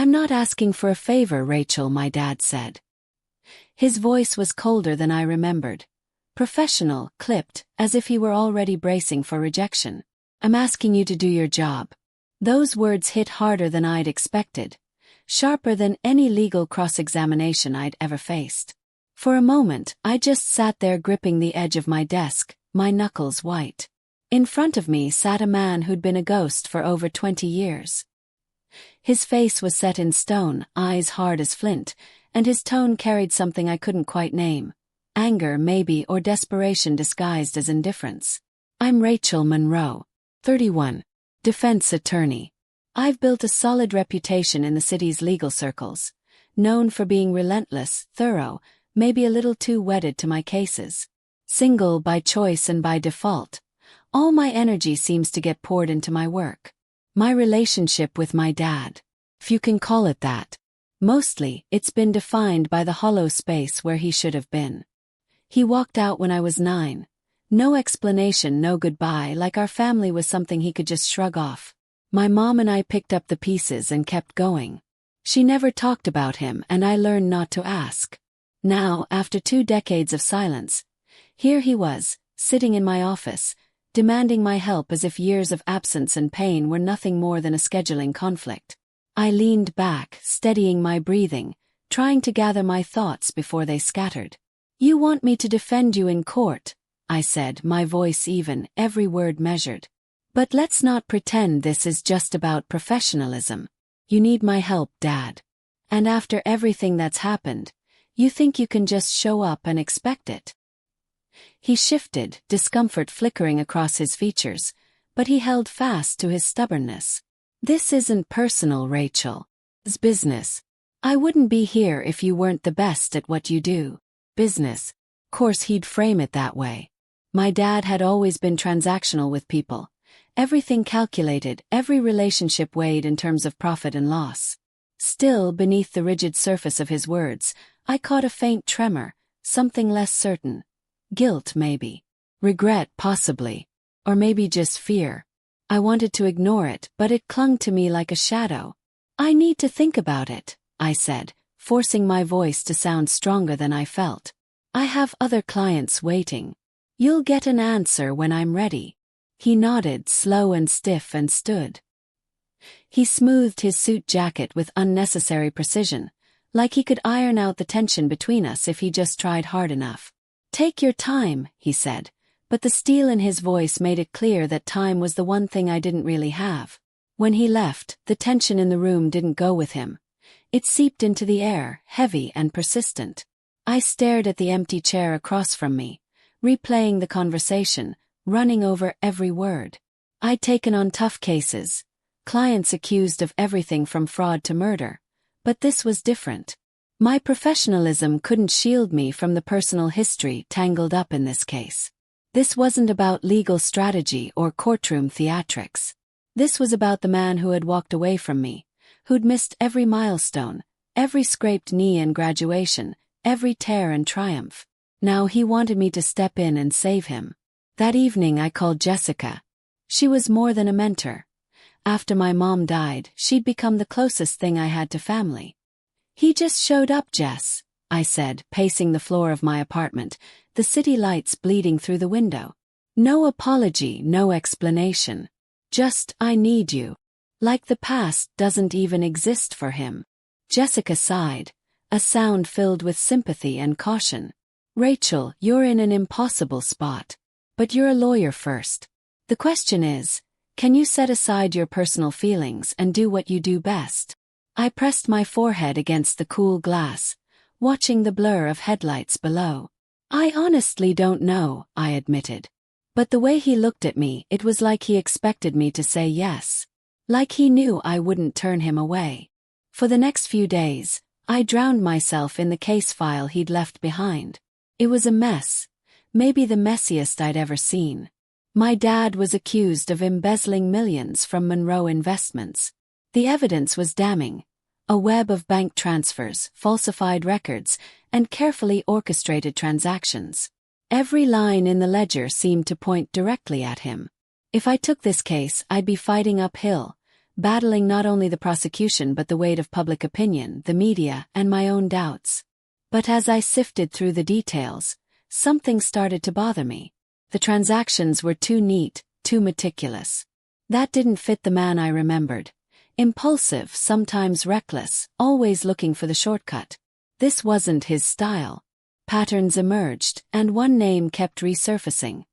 "I'm not asking for a favor, Rachel," my dad said. His voice was colder than I remembered. Professional, clipped, as if he were already bracing for rejection. "I'm asking you to do your job." Those words hit harder than I'd expected, sharper than any legal cross-examination I'd ever faced. For a moment, I just sat there gripping the edge of my desk, my knuckles white. In front of me sat a man who'd been a ghost for over 20 years. His face was set in stone, eyes hard as flint, and his tone carried something I couldn't quite name. Anger, maybe, or desperation disguised as indifference. "I'm Rachel Monroe, 31, defense attorney. I've built a solid reputation in the city's legal circles, known for being relentless, thorough, maybe a little too wedded to my cases. Single by choice and by default. All my energy seems to get poured into my work. My relationship with my dad, if you can call it that. Mostly, it's been defined by the hollow space where he should have been. He walked out when I was 9. No explanation, no goodbye, like our family was something he could just shrug off. My mom and I picked up the pieces and kept going. She never talked about him, and I learned not to ask. Now, after 2 decades of silence, here he was, sitting in my office, demanding my help as if years of absence and pain were nothing more than a scheduling conflict. I leaned back, steadying my breathing, trying to gather my thoughts before they scattered. "You want me to defend you in court," I said, my voice even, every word measured. "But let's not pretend this is just about professionalism. You need my help, Dad. And after everything that's happened, you think you can just show up and expect it?" He shifted, discomfort flickering across his features, but he held fast to his stubbornness. "This isn't personal, Rachel. It's business. I wouldn't be here if you weren't the best at what you do. Business." Course he'd frame it that way. My dad had always been transactional with people. Everything calculated, every relationship weighed in terms of profit and loss. Still, beneath the rigid surface of his words, I caught a faint tremor, something less certain. Guilt, maybe. Regret, possibly. Or maybe just fear. I wanted to ignore it, but it clung to me like a shadow. "I need to think about it," I said, forcing my voice to sound stronger than I felt. "I have other clients waiting. You'll get an answer when I'm ready." He nodded, slow and stiff, and stood. He smoothed his suit jacket with unnecessary precision, like he could iron out the tension between us if he just tried hard enough. "Take your time," he said, but the steel in his voice made it clear that time was the one thing I didn't really have. When he left, the tension in the room didn't go with him. It seeped into the air, heavy and persistent. I stared at the empty chair across from me, replaying the conversation, running over every word. I'd taken on tough cases, clients accused of everything from fraud to murder. But this was different. My professionalism couldn't shield me from the personal history tangled up in this case. This wasn't about legal strategy or courtroom theatrics. This was about the man who had walked away from me, who'd missed every milestone, every scraped knee and graduation, every tear and triumph. Now he wanted me to step in and save him. That evening I called Jessica. She was more than a mentor. After my mom died, she'd become the closest thing I had to family. "He just showed up, Jess," I said, pacing the floor of my apartment, the city lights bleeding through the window. No apology, no explanation. Just, "I need you." Like the past doesn't even exist for him. Jessica sighed, a sound filled with sympathy and caution. "Rachel, you're in an impossible spot. But you're a lawyer first. The question is, can you set aside your personal feelings and do what you do best?" I pressed my forehead against the cool glass, watching the blur of headlights below. "I honestly don't know," I admitted. But the way he looked at me, it was like he expected me to say yes. Like he knew I wouldn't turn him away. For the next few days, I drowned myself in the case file he'd left behind. It was a mess, maybe the messiest I'd ever seen. My dad was accused of embezzling millions from Monroe Investments. The evidence was damning. A web of bank transfers, falsified records, and carefully orchestrated transactions. Every line in the ledger seemed to point directly at him. If I took this case, I'd be fighting uphill, battling not only the prosecution but the weight of public opinion, the media, and my own doubts. But as I sifted through the details, something started to bother me. The transactions were too neat, too meticulous. That didn't fit the man I remembered. Impulsive, sometimes reckless, always looking for the shortcut. This wasn't his style. Patterns emerged, and one name kept resurfacing.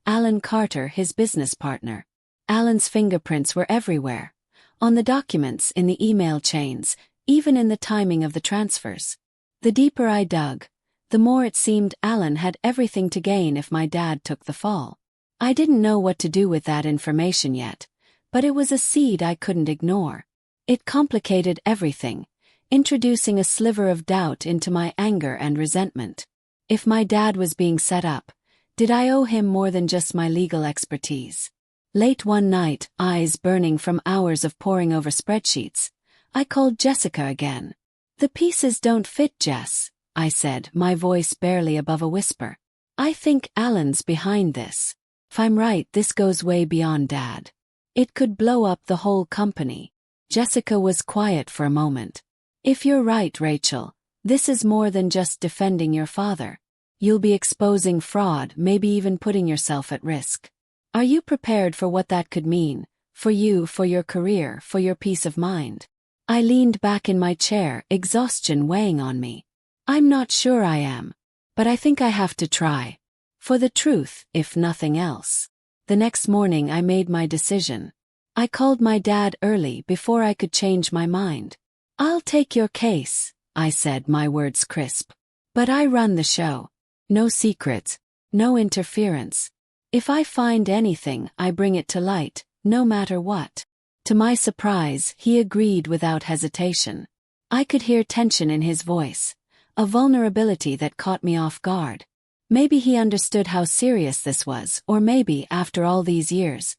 Alan Carter, his business partner. Alan's fingerprints were everywhere. On the documents, in the email chains, even in the timing of the transfers. The deeper I dug, the more it seemed Alan had everything to gain if my dad took the fall. I didn't know what to do with that information yet, but it was a seed I couldn't ignore. It complicated everything, introducing a sliver of doubt into my anger and resentment. If my dad was being set up, did I owe him more than just my legal expertise? Late one night, eyes burning from hours of poring over spreadsheets, I called Jessica again. "The pieces don't fit, Jess," I said, my voice barely above a whisper. "I think Alan's behind this. If I'm right, this goes way beyond Dad. It could blow up the whole company." Jessica was quiet for a moment. "If you're right, Rachel, this is more than just defending your father. You'll be exposing fraud, maybe even putting yourself at risk. Are you prepared for what that could mean? For you, for your career, for your peace of mind?" I leaned back in my chair, exhaustion weighing on me. "I'm not sure I am. But I think I have to try. For the truth, if nothing else." The next morning I made my decision. I called my dad early before I could change my mind. "I'll take your case," I said, my words crisp. "But I run the show. No secrets, no interference. If I find anything, I bring it to light, no matter what." To my surprise, he agreed without hesitation. I could hear tension in his voice, a vulnerability that caught me off guard. Maybe he understood how serious this was, or maybe, after all these years,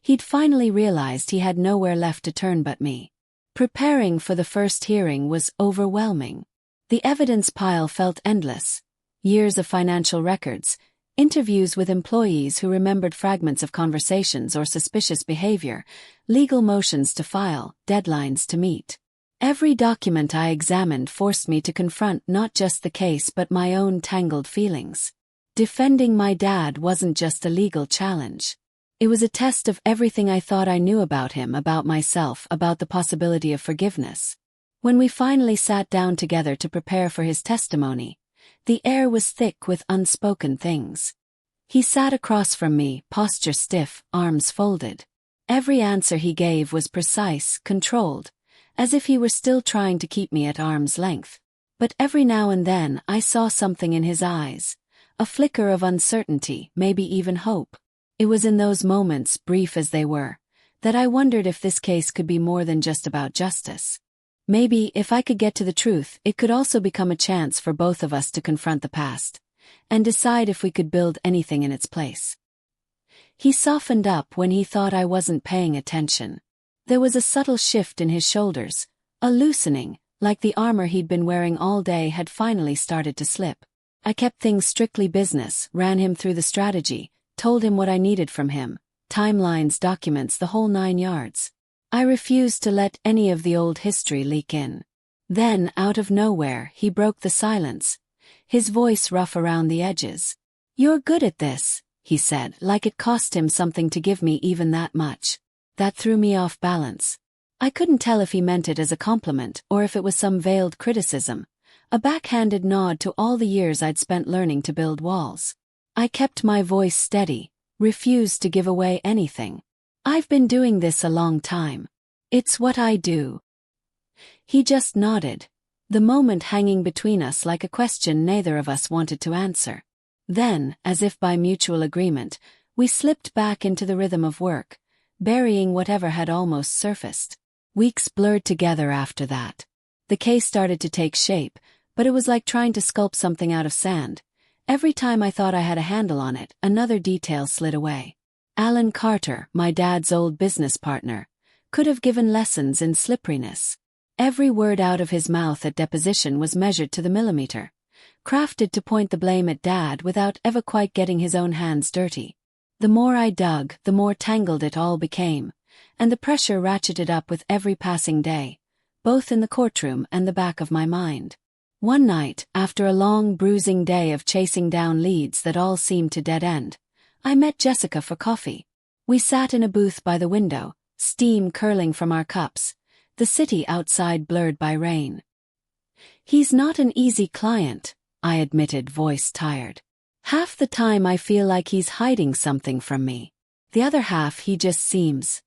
he'd finally realized he had nowhere left to turn but me. Preparing for the first hearing was overwhelming. The evidence pile felt endless. Years of financial records, interviews with employees who remembered fragments of conversations or suspicious behavior, legal motions to file, deadlines to meet. Every document I examined forced me to confront not just the case but my own tangled feelings. Defending my dad wasn't just a legal challenge. It was a test of everything I thought I knew about him, about myself, about the possibility of forgiveness. When we finally sat down together to prepare for his testimony, the air was thick with unspoken things. He sat across from me, posture stiff, arms folded. Every answer he gave was precise, controlled, as if he were still trying to keep me at arm's length. But every now and then I saw something in his eyes, a flicker of uncertainty, maybe even hope. It was in those moments, brief as they were, that I wondered if this case could be more than just about justice. Maybe, if I could get to the truth, it could also become a chance for both of us to confront the past, and decide if we could build anything in its place. He softened up when he thought I wasn't paying attention. There was a subtle shift in his shoulders, a loosening, like the armor he'd been wearing all day had finally started to slip. I kept things strictly business, ran him through the strategy, told him what I needed from him, timelines, documents, the whole 9 yards. I refused to let any of the old history leak in. Then, out of nowhere, he broke the silence, his voice rough around the edges. "You're good at this," he said, like it cost him something to give me even that much. That threw me off balance. I couldn't tell if he meant it as a compliment or if it was some veiled criticism, a backhanded nod to all the years I'd spent learning to build walls. I kept my voice steady, refused to give away anything. "I've been doing this a long time. It's what I do." He just nodded, the moment hanging between us like a question neither of us wanted to answer. Then, as if by mutual agreement, we slipped back into the rhythm of work, burying whatever had almost surfaced. Weeks blurred together after that. The case started to take shape, but it was like trying to sculpt something out of sand. Every time I thought I had a handle on it, another detail slid away. Alan Carter, my dad's old business partner, could have given lessons in slipperiness. Every word out of his mouth at deposition was measured to the millimeter, crafted to point the blame at Dad without ever quite getting his own hands dirty. The more I dug, the more tangled it all became, and the pressure ratcheted up with every passing day, both in the courtroom and the back of my mind. One night, after a long, bruising day of chasing down leads that all seemed to dead end, I met Jessica for coffee. We sat in a booth by the window, steam curling from our cups, the city outside blurred by rain. "He's not an easy client," I admitted, voice tired. "Half the time I feel like he's hiding something from me. The other half he just seems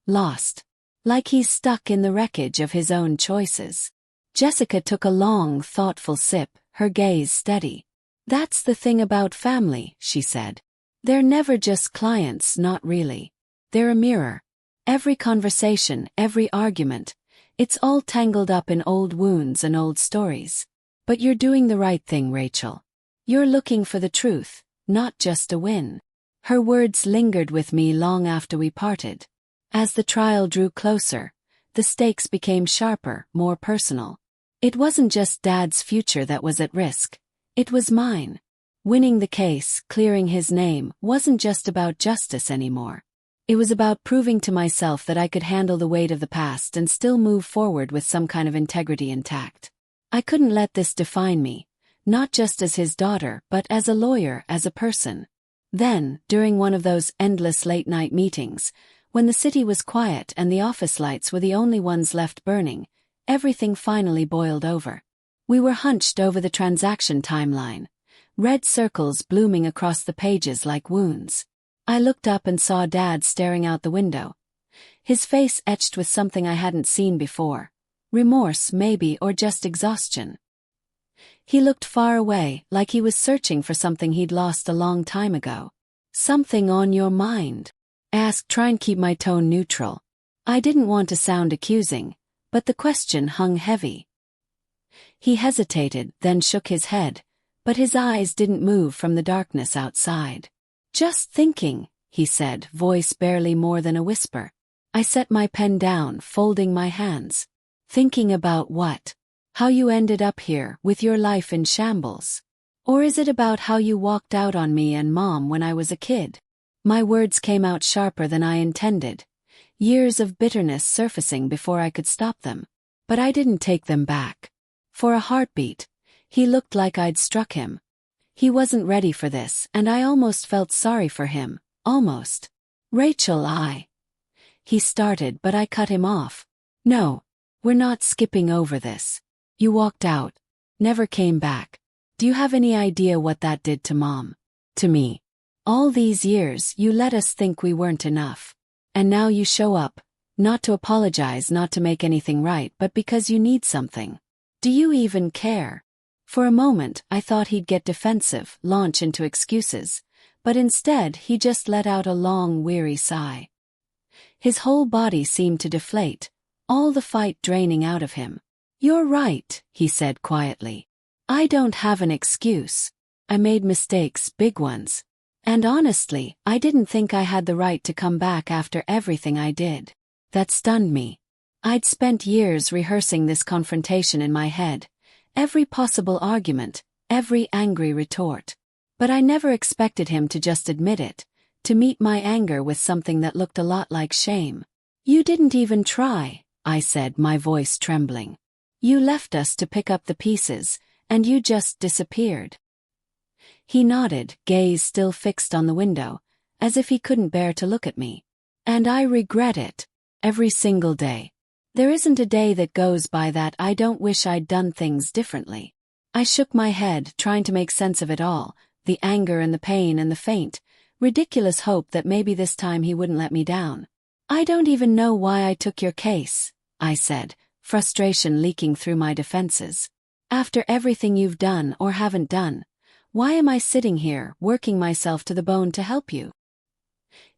lost. Like he's stuck in the wreckage of his own choices." Jessica took a long, thoughtful sip, her gaze steady. "That's the thing about family," she said. "They're never just clients, not really. They're a mirror. Every conversation, every argument, it's all tangled up in old wounds and old stories. But you're doing the right thing, Rachel. You're looking for the truth, not just a win." Her words lingered with me long after we parted. As the trial drew closer, the stakes became sharper, more personal. It wasn't just Dad's future that was at risk. It was mine. Winning the case, clearing his name, wasn't just about justice anymore. It was about proving to myself that I could handle the weight of the past and still move forward with some kind of integrity intact. I couldn't let this define me, not just as his daughter, but as a lawyer, as a person. Then, during one of those endless late-night meetings, when the city was quiet and the office lights were the only ones left burning, everything finally boiled over. We were hunched over the transaction timeline, red circles blooming across the pages like wounds. I looked up and saw Dad staring out the window, his face etched with something I hadn't seen before. Remorse, maybe, or just exhaustion. He looked far away, like he was searching for something he'd lost a long time ago. "Something on your mind?" I asked, trying to keep my tone neutral. I didn't want to sound accusing, but the question hung heavy. He hesitated, then shook his head, but his eyes didn't move from the darkness outside. "Just thinking," he said, voice barely more than a whisper. I set my pen down, folding my hands. "Thinking about what? How you ended up here, with your life in shambles? Or is it about how you walked out on me and Mom when I was a kid?" My words came out sharper than I intended, years of bitterness surfacing before I could stop them. But I didn't take them back. For a heartbeat, he looked like I'd struck him. He wasn't ready for this, and I almost felt sorry for him, almost. "Rachel, He started, but I cut him off. "No, we're not skipping over this. You walked out, never came back. Do you have any idea what that did to Mom? To me? All these years you let us think we weren't enough. And now you show up, not to apologize, not to make anything right, but because you need something. Do you even care?" For a moment I thought he'd get defensive, launch into excuses, but instead he just let out a long, weary sigh. His whole body seemed to deflate, all the fight draining out of him. "You're right," he said quietly. "I don't have an excuse. I made mistakes, big ones. And honestly, I didn't think I had the right to come back after everything I did." That stunned me. I'd spent years rehearsing this confrontation in my head, every possible argument, every angry retort. But I never expected him to just admit it, to meet my anger with something that looked a lot like shame. "You didn't even try," I said, my voice trembling. "You left us to pick up the pieces, and you just disappeared." He nodded, gaze still fixed on the window, as if he couldn't bear to look at me. "And I regret it. Every single day. There isn't a day that goes by that I don't wish I'd done things differently." I shook my head, trying to make sense of it all, the anger and the pain and the faint, ridiculous hope that maybe this time he wouldn't let me down. "I don't even know why I took your case," I said, frustration leaking through my defenses. "After everything you've done or haven't done, why am I sitting here, working myself to the bone to help you?"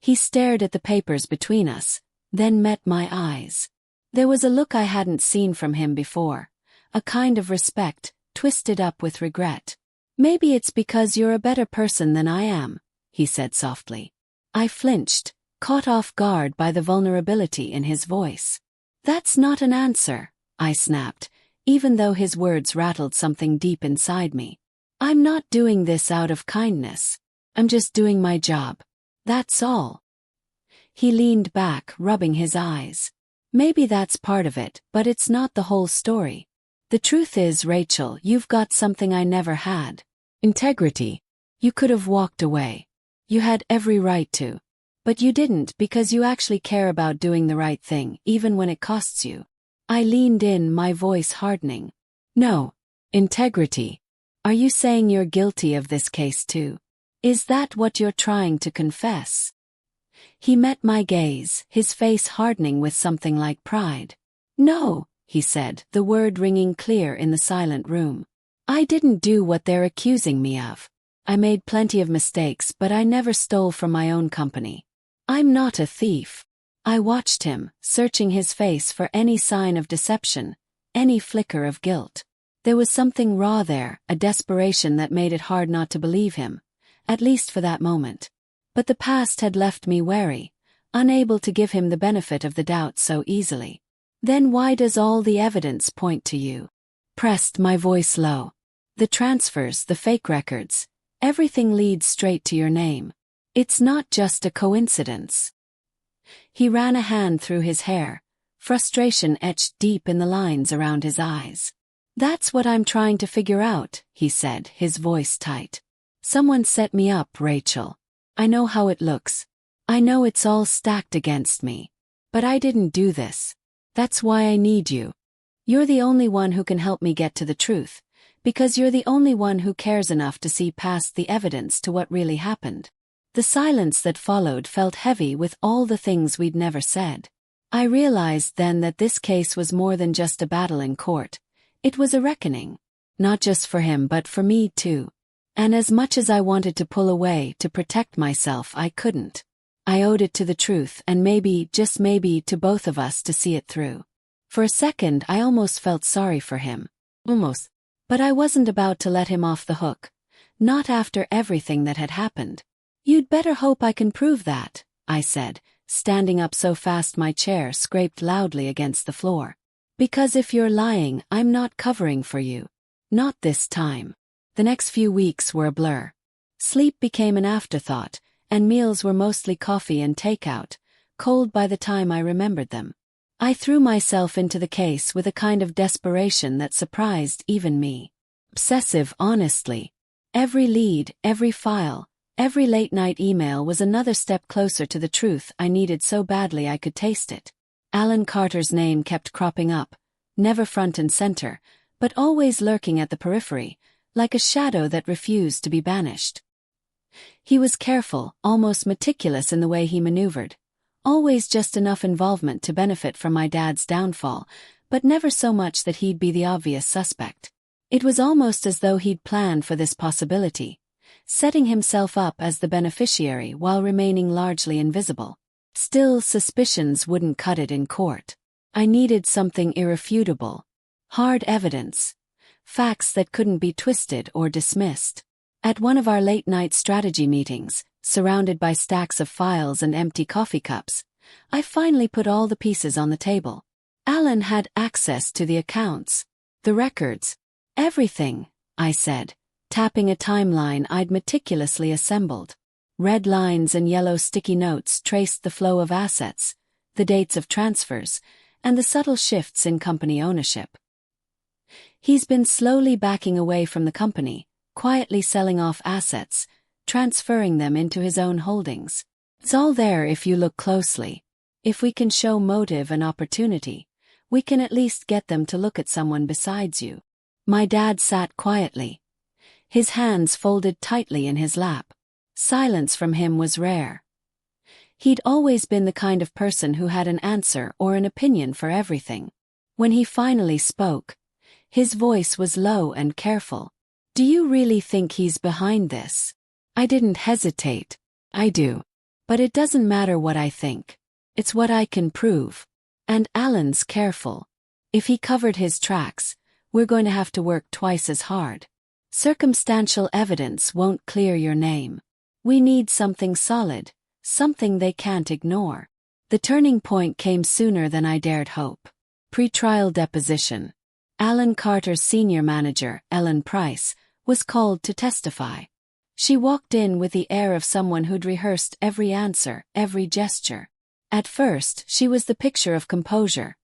He stared at the papers between us, then met my eyes. There was a look I hadn't seen from him before, a kind of respect, twisted up with regret. "Maybe it's because you're a better person than I am," he said softly. I flinched, caught off guard by the vulnerability in his voice. "That's not an answer," I snapped, even though his words rattled something deep inside me. "I'm not doing this out of kindness. I'm just doing my job. That's all." He leaned back, rubbing his eyes. Maybe that's part of it, but it's not the whole story. The truth is, Rachel, you've got something I never had. Integrity. You could have walked away. You had every right to. But you didn't because you actually care about doing the right thing, even when it costs you. I leaned in, my voice hardening. No. Integrity. Are you saying you're guilty of this case too? Is that what you're trying to confess? He met my gaze, his face hardening with something like pride. No, he said, the word ringing clear in the silent room. I didn't do what they're accusing me of. I made plenty of mistakes, but I never stole from my own company. I'm not a thief. I watched him, searching his face for any sign of deception, any flicker of guilt. There was something raw there, a desperation that made it hard not to believe him, at least for that moment. But the past had left me wary, unable to give him the benefit of the doubt so easily. Then why does all the evidence point to you? Pressed, my voice low. The transfers, the fake records, everything leads straight to your name. It's not just a coincidence. He ran a hand through his hair, frustration etched deep in the lines around his eyes. That's what I'm trying to figure out, he said, his voice tight. Someone set me up, Rachel. I know how it looks. I know it's all stacked against me. But I didn't do this. That's why I need you. You're the only one who can help me get to the truth, because you're the only one who cares enough to see past the evidence to what really happened. The silence that followed felt heavy with all the things we'd never said. I realized then that this case was more than just a battle in court. It was a reckoning. Not just for him but for me too. And as much as I wanted to pull away to protect myself, I couldn't. I owed it to the truth and maybe, just maybe, to both of us to see it through. For a second I almost felt sorry for him. Almost. But I wasn't about to let him off the hook. Not after everything that had happened. You'd better hope I can prove that, I said, standing up so fast my chair scraped loudly against the floor. Because if you're lying, I'm not covering for you. Not this time. The next few weeks were a blur. Sleep became an afterthought, and meals were mostly coffee and takeout, cold by the time I remembered them. I threw myself into the case with a kind of desperation that surprised even me. Obsessive, honestly. Every lead, every file, every late-night email was another step closer to the truth I needed so badly I could taste it. Alan Carter's name kept cropping up, never front and center, but always lurking at the periphery, like a shadow that refused to be banished. He was careful, almost meticulous in the way he maneuvered. Always just enough involvement to benefit from my dad's downfall, but never so much that he'd be the obvious suspect. It was almost as though he'd planned for this possibility, setting himself up as the beneficiary while remaining largely invisible. Still, suspicions wouldn't cut it in court. I needed something irrefutable. Hard evidence. Facts that couldn't be twisted or dismissed. At one of our late-night strategy meetings, surrounded by stacks of files and empty coffee cups, I finally put all the pieces on the table. Alan had access to the accounts, the records, everything, I said, tapping a timeline I'd meticulously assembled. Red lines and yellow sticky notes traced the flow of assets, the dates of transfers, and the subtle shifts in company ownership. He's been slowly backing away from the company, quietly selling off assets, transferring them into his own holdings. It's all there if you look closely. If we can show motive and opportunity, we can at least get them to look at someone besides you. My dad sat quietly, his hands folded tightly in his lap. Silence from him was rare. He'd always been the kind of person who had an answer or an opinion for everything. When he finally spoke, his voice was low and careful. Do you really think he's behind this? I didn't hesitate. I do. But it doesn't matter what I think. It's what I can prove. And Alan's careful. If he covered his tracks, we're going to have to work twice as hard. Circumstantial evidence won't clear your name. We need something solid, something they can't ignore. The turning point came sooner than I dared hope. Pre-trial deposition. Alan Carter's senior manager, Ellen Price, was called to testify. She walked in with the air of someone who'd rehearsed every answer, every gesture. At first, she was the picture of composure.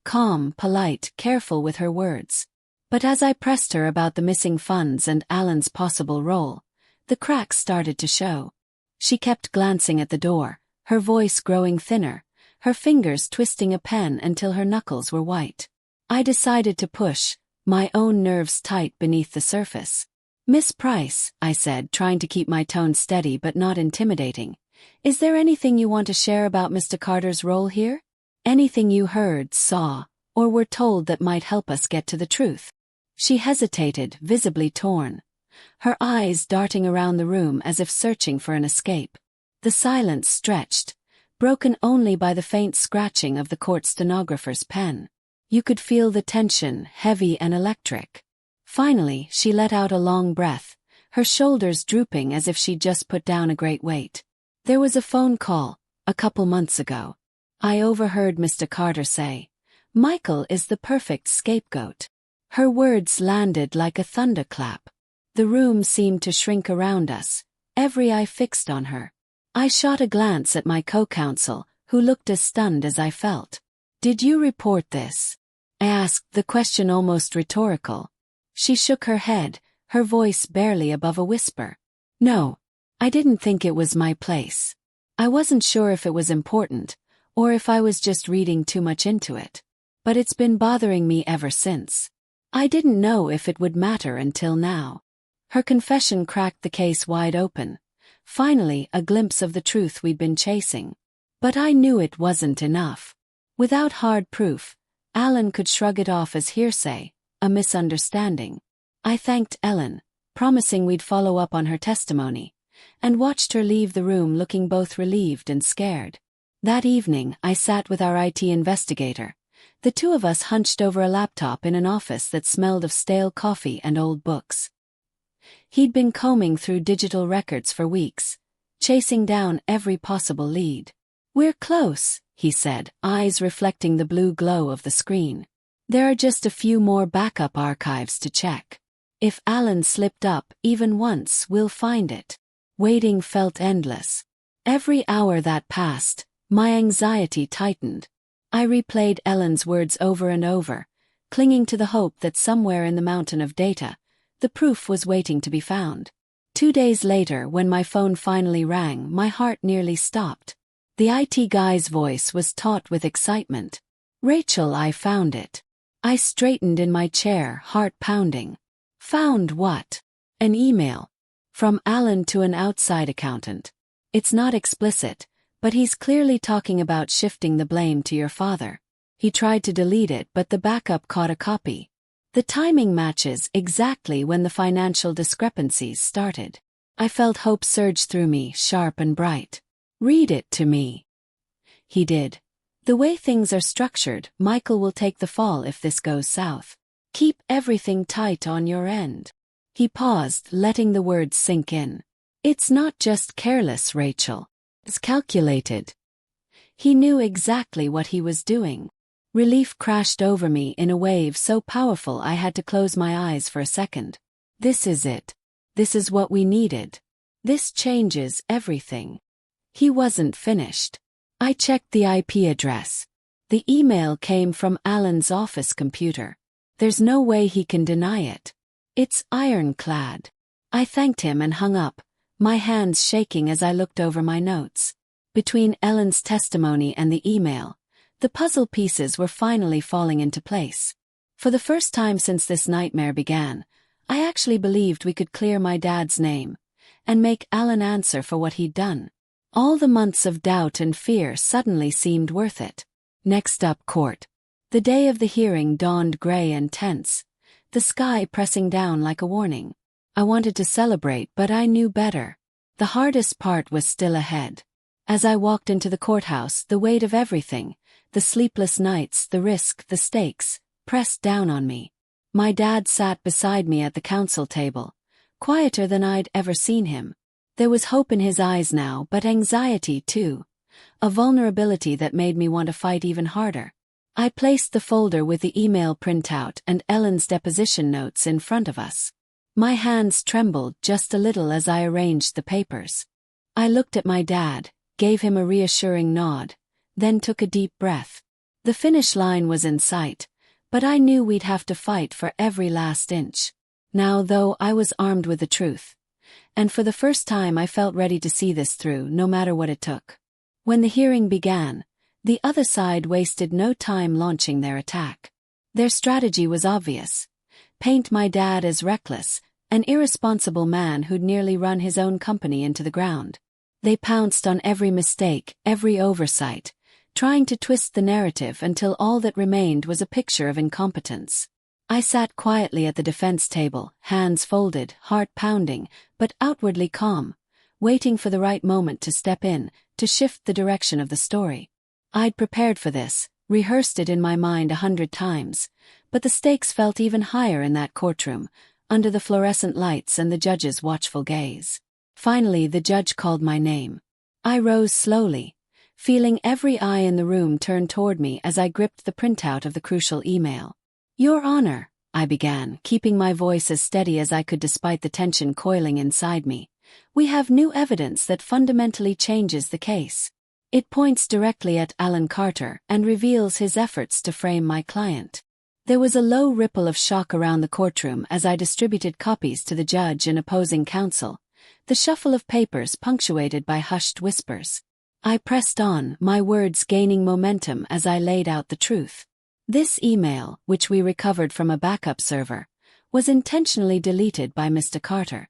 Calm, polite, careful with her words. But as I pressed her about the missing funds and Alan's possible role, the cracks started to show. She kept glancing at the door, her voice growing thinner, her fingers twisting a pen until her knuckles were white. I decided to push, my own nerves tight beneath the surface. "Miss Price," I said, trying to keep my tone steady but not intimidating, "is there anything you want to share about Mr. Carter's role here? Anything you heard, saw, or were told that might help us get to the truth?" She hesitated, visibly torn, her eyes darting around the room as if searching for an escape. The silence stretched, broken only by the faint scratching of the court stenographer's pen. You could feel the tension, heavy and electric. Finally, she let out a long breath, her shoulders drooping as if she'd just put down a great weight. "There was a phone call, a couple months ago. I overheard Mr. Carter say, 'Michael is the perfect scapegoat.'" Her words landed like a thunderclap. The room seemed to shrink around us, every eye fixed on her. I shot a glance at my co-counsel, who looked as stunned as I felt. "Did you report this?" I asked, the question almost rhetorical. She shook her head, her voice barely above a whisper. "No, I didn't think it was my place. I wasn't sure if it was important, or if I was just reading too much into it. But it's been bothering me ever since. I didn't know if it would matter until now." Her confession cracked the case wide open. Finally, a glimpse of the truth we'd been chasing. But I knew it wasn't enough. Without hard proof, Alan could shrug it off as hearsay, a misunderstanding. I thanked Ellen, promising we'd follow up on her testimony, and watched her leave the room looking both relieved and scared. That evening, I sat with our IT investigator, the two of us hunched over a laptop in an office that smelled of stale coffee and old books. He'd been combing through digital records for weeks, chasing down every possible lead. "We're close," he said, eyes reflecting the blue glow of the screen. "There are just a few more backup archives to check. If Alan slipped up even once, we'll find it." Waiting felt endless. Every hour that passed, my anxiety tightened. I replayed Ellen's words over and over, clinging to the hope that somewhere in the mountain of data, the proof was waiting to be found. 2 days later, when my phone finally rang, my heart nearly stopped. The IT guy's voice was taut with excitement. "Rachel, I found it." I straightened in my chair, heart pounding. "Found what?" "An email. From Alan to an outside accountant. It's not explicit, but he's clearly talking about shifting the blame to your father. He tried to delete it, but the backup caught a copy. The timing matches exactly when the financial discrepancies started." I felt hope surge through me, sharp and bright. "Read it to me." He did. "The way things are structured, Michael will take the fall if this goes south. Keep everything tight on your end." He paused, letting the words sink in. "It's not just careless, Rachel. It's calculated." He knew exactly what he was doing. Relief crashed over me in a wave so powerful I had to close my eyes for a second. This is it. This is what we needed. This changes everything. He wasn't finished. I checked the IP address. The email came from Alan's office computer. There's no way he can deny it. It's ironclad. I thanked him and hung up, my hands shaking as I looked over my notes. Between Ellen's testimony and the email, the puzzle pieces were finally falling into place. For the first time since this nightmare began, I actually believed we could clear my dad's name and make Alan answer for what he'd done. All the months of doubt and fear suddenly seemed worth it. Next up, court. The day of the hearing dawned gray and tense, the sky pressing down like a warning. I wanted to celebrate, but I knew better. The hardest part was still ahead. As I walked into the courthouse, the weight of everything, the sleepless nights, the risk, the stakes, pressed down on me. My dad sat beside me at the counsel table, quieter than I'd ever seen him. There was hope in his eyes now, but anxiety too. A vulnerability that made me want to fight even harder. I placed the folder with the email printout and Ellen's deposition notes in front of us. My hands trembled just a little as I arranged the papers. I looked at my dad, gave him a reassuring nod, then took a deep breath. The finish line was in sight, but I knew we'd have to fight for every last inch. Now, though, I was armed with the truth. And for the first time I felt ready to see this through, no matter what it took. When the hearing began, the other side wasted no time launching their attack. Their strategy was obvious. Paint my dad as reckless, an irresponsible man who'd nearly run his own company into the ground. They pounced on every mistake, every oversight, trying to twist the narrative until all that remained was a picture of incompetence. I sat quietly at the defense table, hands folded, heart pounding, but outwardly calm, waiting for the right moment to step in, to shift the direction of the story. I'd prepared for this, rehearsed it in my mind 100 times, but the stakes felt even higher in that courtroom, under the fluorescent lights and the judge's watchful gaze. Finally, the judge called my name. I rose slowly, feeling every eye in the room turn toward me as I gripped the printout of the crucial email. "Your Honor," I began, keeping my voice as steady as I could despite the tension coiling inside me, "we have new evidence that fundamentally changes the case. It points directly at Alan Carter and reveals his efforts to frame my client." There was a low ripple of shock around the courtroom as I distributed copies to the judge and opposing counsel, the shuffle of papers punctuated by hushed whispers. I pressed on, my words gaining momentum as I laid out the truth. This email, which we recovered from a backup server, was intentionally deleted by Mr. Carter.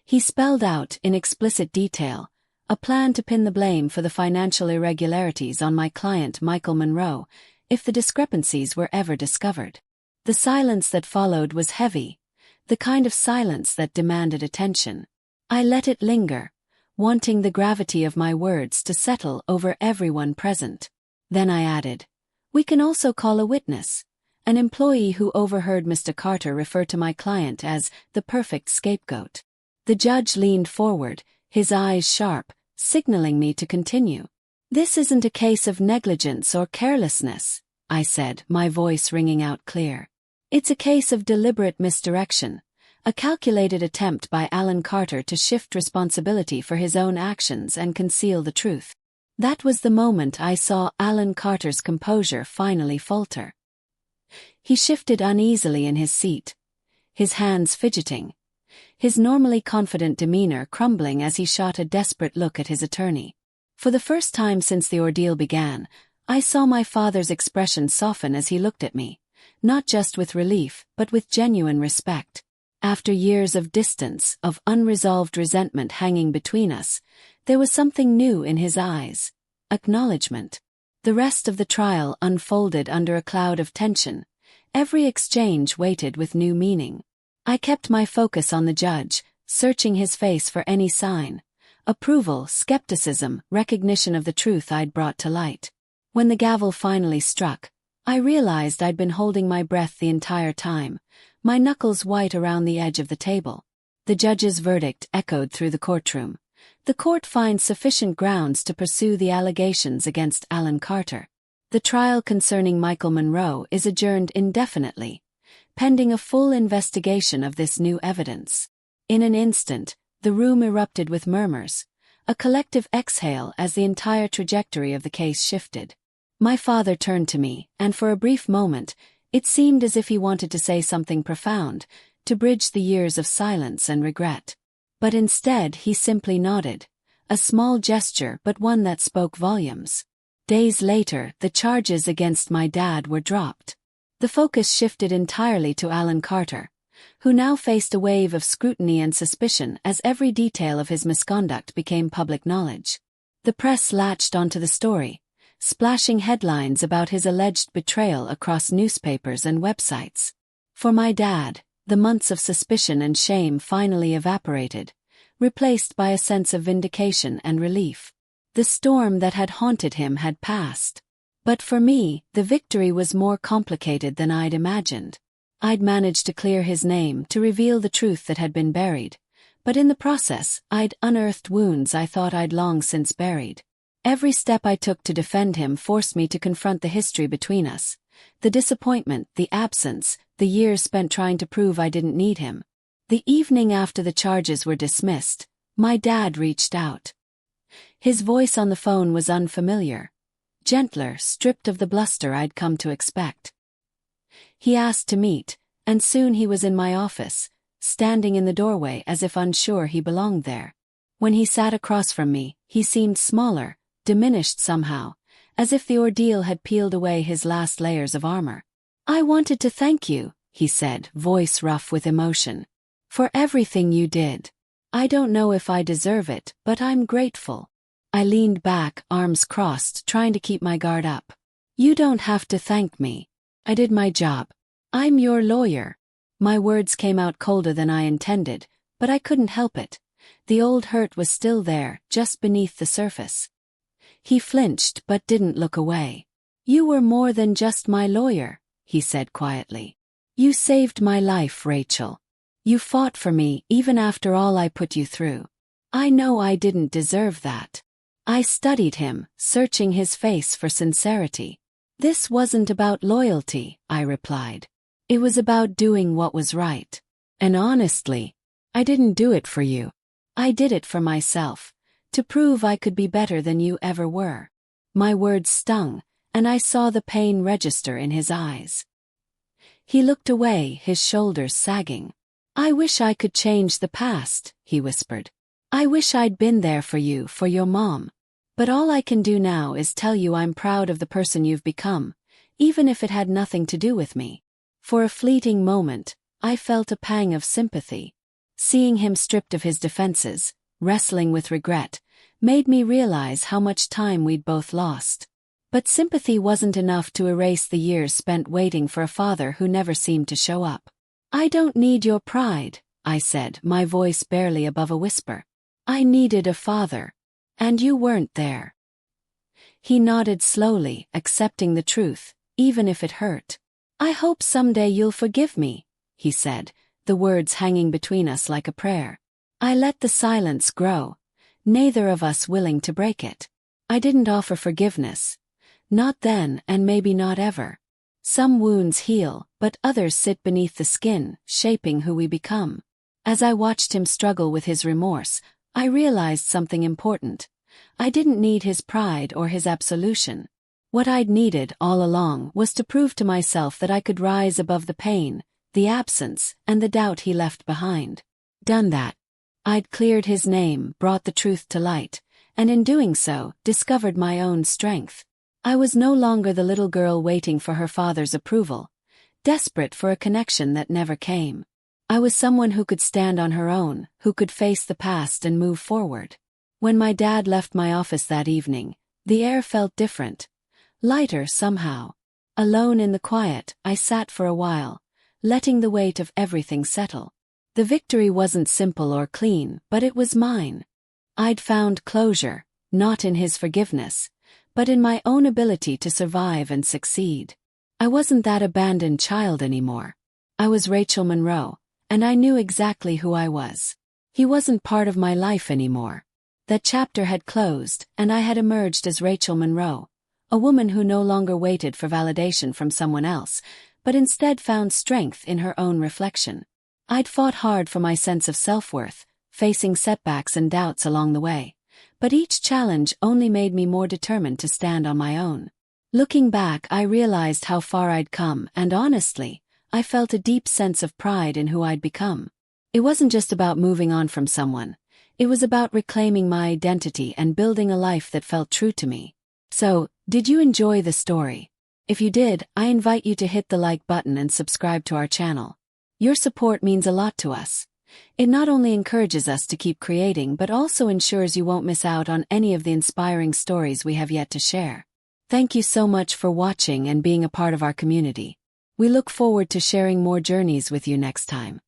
He spelled out, in explicit detail, a plan to pin the blame for the financial irregularities on my client Michael Monroe, if the discrepancies were ever discovered. The silence that followed was heavy, the kind of silence that demanded attention. I let it linger, wanting the gravity of my words to settle over everyone present. Then I added, "We can also call a witness, an employee who overheard Mr. Carter refer to my client as the perfect scapegoat." The judge leaned forward, his eyes sharp, signaling me to continue. "This isn't a case of negligence or carelessness," I said, my voice ringing out clear. "It's a case of deliberate misdirection, a calculated attempt by Alan Carter to shift responsibility for his own actions and conceal the truth." That was the moment I saw Alan Carter's composure finally falter. He shifted uneasily in his seat, his hands fidgeting, his normally confident demeanor crumbling as he shot a desperate look at his attorney. For the first time since the ordeal began, I saw my father's expression soften as he looked at me, not just with relief, but with genuine respect. After years of distance, of unresolved resentment hanging between us, there was something new in his eyes: acknowledgement. The rest of the trial unfolded under a cloud of tension, every exchange weighted with new meaning. I kept my focus on the judge, searching his face for any sign: approval, skepticism, recognition of the truth I'd brought to light. When the gavel finally struck, I realized I'd been holding my breath the entire time, my knuckles white around the edge of the table. The judge's verdict echoed through the courtroom. The court finds sufficient grounds to pursue the allegations against Alan Carter. The trial concerning Michael Monroe is adjourned indefinitely, pending a full investigation of this new evidence. In an instant, the room erupted with murmurs, a collective exhale as the entire trajectory of the case shifted. My father turned to me, and for a brief moment, it seemed as if he wanted to say something profound, to bridge the years of silence and regret. But instead he simply nodded, a small gesture but one that spoke volumes. Days later, the charges against my dad were dropped. The focus shifted entirely to Alan Carter, who now faced a wave of scrutiny and suspicion as every detail of his misconduct became public knowledge. The press latched onto the story, splashing headlines about his alleged betrayal across newspapers and websites. For my dad, the months of suspicion and shame finally evaporated, replaced by a sense of vindication and relief. The storm that had haunted him had passed. But for me, the victory was more complicated than I'd imagined. I'd managed to clear his name, to reveal the truth that had been buried, but in the process, I'd unearthed wounds I thought I'd long since buried. Every step I took to defend him forced me to confront the history between us, the disappointment, the absence, the years spent trying to prove I didn't need him. The evening after the charges were dismissed, my dad reached out. His voice on the phone was unfamiliar, gentler, stripped of the bluster I'd come to expect. He asked to meet, and soon he was in my office, standing in the doorway as if unsure he belonged there. When he sat across from me, he seemed smaller, diminished somehow, as if the ordeal had peeled away his last layers of armor. "I wanted to thank you," he said, voice rough with emotion, "for everything you did. I don't know if I deserve it, but I'm grateful." I leaned back, arms crossed, trying to keep my guard up. "You don't have to thank me. I did my job. I'm your lawyer." My words came out colder than I intended, but I couldn't help it. The old hurt was still there, just beneath the surface. He flinched but didn't look away. "You were more than just my lawyer," he said quietly. "You saved my life, Rachel. You fought for me even after all I put you through. I know I didn't deserve that." I studied him, searching his face for sincerity. "This wasn't about loyalty," I replied. "It was about doing what was right. And honestly, I didn't do it for you. I did it for myself, to prove I could be better than you ever were." My words stung, and I saw the pain register in his eyes. He looked away, his shoulders sagging. "I wish I could change the past," he whispered. "I wish I'd been there for you, for your mom. But all I can do now is tell you I'm proud of the person you've become, even if it had nothing to do with me." For a fleeting moment, I felt a pang of sympathy. Seeing him stripped of his defenses, wrestling with regret, made me realize how much time we'd both lost. But sympathy wasn't enough to erase the years spent waiting for a father who never seemed to show up. "I don't need your pride," I said, my voice barely above a whisper. "I needed a father. And you weren't there." He nodded slowly, accepting the truth, even if it hurt. "I hope someday you'll forgive me," he said, the words hanging between us like a prayer. I let the silence grow, neither of us willing to break it. I didn't offer forgiveness. Not then, and maybe not ever. Some wounds heal, but others sit beneath the skin, shaping who we become. As I watched him struggle with his remorse, I realized something important. I didn't need his pride or his absolution. What I'd needed all along was to prove to myself that I could rise above the pain, the absence, and the doubt he left behind. Done that. I'd cleared his name, brought the truth to light, and in doing so, discovered my own strength. I was no longer the little girl waiting for her father's approval, desperate for a connection that never came. I was someone who could stand on her own, who could face the past and move forward. When my dad left my office that evening, the air felt different, lighter somehow. Alone in the quiet, I sat for a while, letting the weight of everything settle. The victory wasn't simple or clean, but it was mine. I'd found closure, not in his forgiveness, but in my own ability to survive and succeed. I wasn't that abandoned child anymore. I was Rachel Monroe, and I knew exactly who I was. He wasn't part of my life anymore. That chapter had closed, and I had emerged as Rachel Monroe, a woman who no longer waited for validation from someone else, but instead found strength in her own reflection. I'd fought hard for my sense of self-worth, facing setbacks and doubts along the way, but each challenge only made me more determined to stand on my own. Looking back, I realized how far I'd come, and honestly, I felt a deep sense of pride in who I'd become. It wasn't just about moving on from someone. It was about reclaiming my identity and building a life that felt true to me. So, did you enjoy the story? If you did, I invite you to hit the like button and subscribe to our channel. Your support means a lot to us. It not only encourages us to keep creating but also ensures you won't miss out on any of the inspiring stories we have yet to share. Thank you so much for watching and being a part of our community. We look forward to sharing more journeys with you next time.